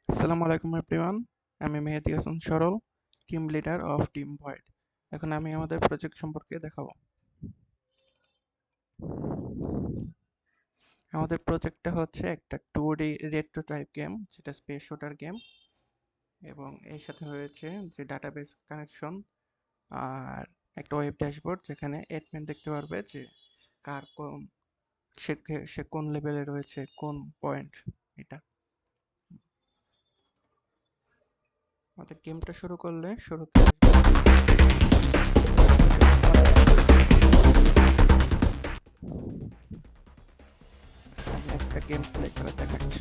আসসালামু আলাইকুম এভরিওয়ান। আমি মেহেদী হাসান সরল, team leader of team void. এখন আমি আমাদের প্রজেক্ট সম্পর্কে দেখাবো। আমাদের প্রজেক্টটা হচ্ছে একটা 2D রেট্রো টাইপ গেম, যেটা স্পেস শুটার গেম, এবং এর সাথে রয়েছে যে ডাটাবেস কানেকশন আর একটা ওয়েব ড্যাশবোর্ড, যেখানে অ্যাডমিন দেখতে পারবে যে কার কোন সে কোন লেভেলে রয়েছে, কোন পয়েন্ট। এটা আমাদের গেমটা শুরু করলে শুরুতে একটা গেম প্লে করে দেখাচ্ছি।